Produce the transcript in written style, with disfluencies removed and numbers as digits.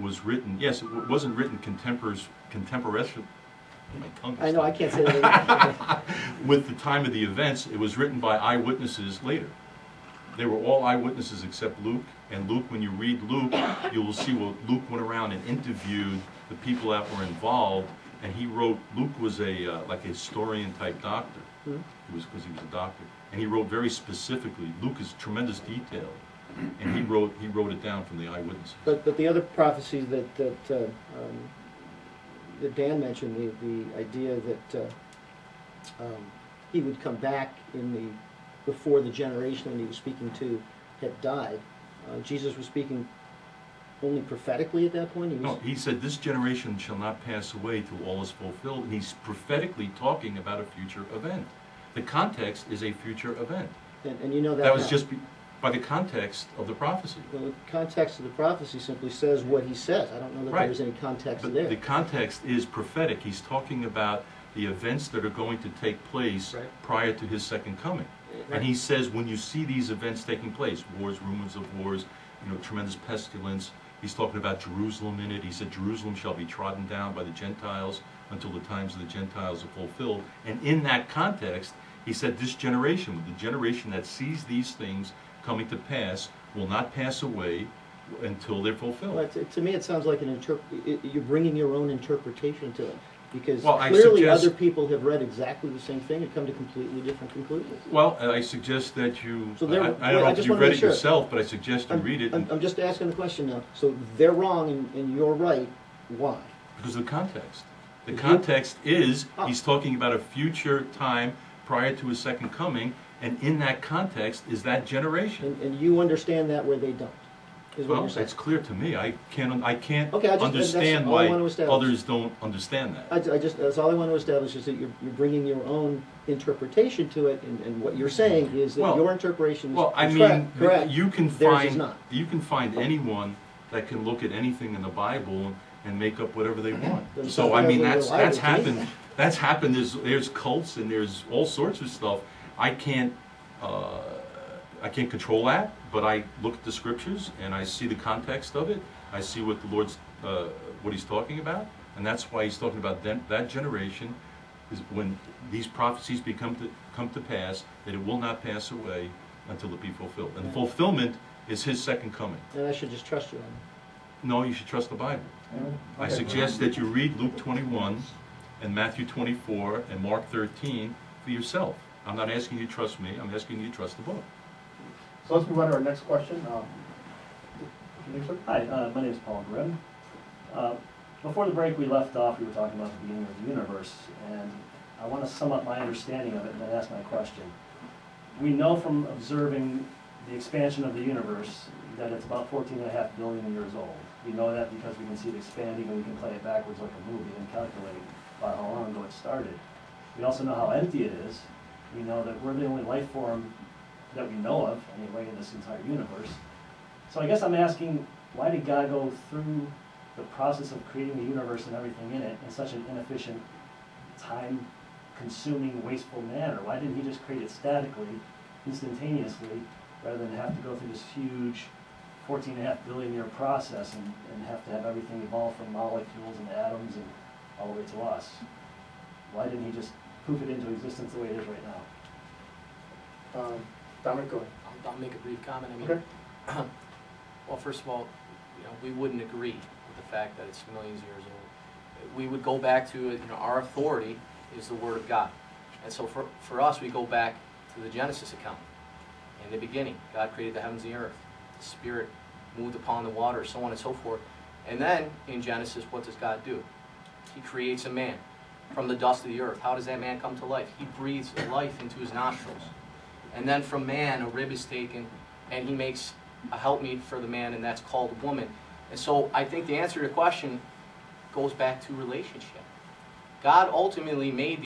was written, yes, it wasn't written contemporaneously. My tongue I know, I can't say that. with the time of the events. It was written by eyewitnesses later. They were all eyewitnesses except Luke. And Luke, when you read Luke, you will see what Luke went around and interviewed the people that were involved. And he wrote, Luke was like a historian type doctor. Hmm? Because he was a doctor. And he wrote very specifically. Luke is tremendous detail. And he wrote it down from the eyewitnesses. But the other prophecies that Dan mentioned, the idea that he would come back before the generation that he was speaking to had died. Jesus was speaking only prophetically at that point? No, he said, this generation shall not pass away till all is fulfilled. And he's prophetically talking about a future event. The context is a future event. And you know that. That was just by the context of the prophecy. Well, the context of the prophecy simply says what he says. I don't know that there's any context but there. The context is prophetic. He's talking about the events that are going to take place prior to his second coming. And he says, when you see these events taking place, wars, rumors of wars, tremendous pestilence, he's talking about Jerusalem in it. He said, Jerusalem shall be trodden down by the Gentiles until the times of the Gentiles are fulfilled. And in that context, he said, this generation, the generation that sees these things coming to pass, will not pass away until they're fulfilled. Well, to me, it sounds like you're bringing your own interpretation to it. Because well, clearly other people have read exactly the same thing and come to completely different conclusions. Well, I suggest that you, so I don't know if you read it yourself, but I suggest you read it. I'm just asking the question now. So they're wrong and you're right. Why? Because of the context. The context is, he's talking about a future time prior to his second coming, and in that context is that generation. And you understand that where they don't. Well, that's clear to me. I can't okay, understand why others don't understand that. That's all I want to establish is that you're bringing your own interpretation to it, and what you're saying is that your interpretation is correct. You can find anyone that can look at anything in the Bible and make up whatever they want. So I mean, that's happened. That's happened. There's cults and there's all sorts of stuff. I can't control that, but I look at the scriptures and I see the context of it. I see what the Lord's, what He's talking about, and that's why He's talking about that generation is when these prophecies come to pass, that it will not pass away until it be fulfilled. And the fulfillment is His second coming. And I should just trust you on that. No, you should trust the Bible. I suggest that you read Luke 21 and Matthew 24 and Mark 13 for yourself. I'm not asking you to trust me. I'm asking you to trust the book. So let's move on to our next question. Hi, my name is Paul Grimm. Before the break we left off, we were talking about the beginning of the universe, and I want to sum up my understanding of it and then ask my question. We know from observing the expansion of the universe that it's about 14.5 billion years old. We know that because we can see it expanding and we can play it backwards like a movie and calculate about how long ago it started. We also know how empty it is. We know that we're the only life form that we know of, anyway, in this entire universe. So I guess I'm asking, why did God go through the process of creating the universe and everything in it in such an inefficient, time-consuming, wasteful manner? Why didn't He just create it statically, instantaneously, rather than have to go through this huge 14.5 billion year process and have to have everything evolve from molecules and atoms and all the way to us? Why didn't He just poof it into existence the way it is right now? Dominic, go ahead. I'll make a brief comment. I mean, okay. Well, first of all, we wouldn't agree with the fact that it's millions of years old. We would go back to, our authority is the Word of God. And so for us, we go back to the Genesis account. In the beginning, God created the heavens and the earth. The Spirit moved upon the water, so on and so forth. And then, in Genesis, what does God do? He creates a man from the dust of the earth. How does that man come to life? He breathes life into his nostrils. And then from man, a rib is taken, and He makes a helpmeet for the man, and that's called a woman. And so I think the answer to the question goes back to relationship. God ultimately made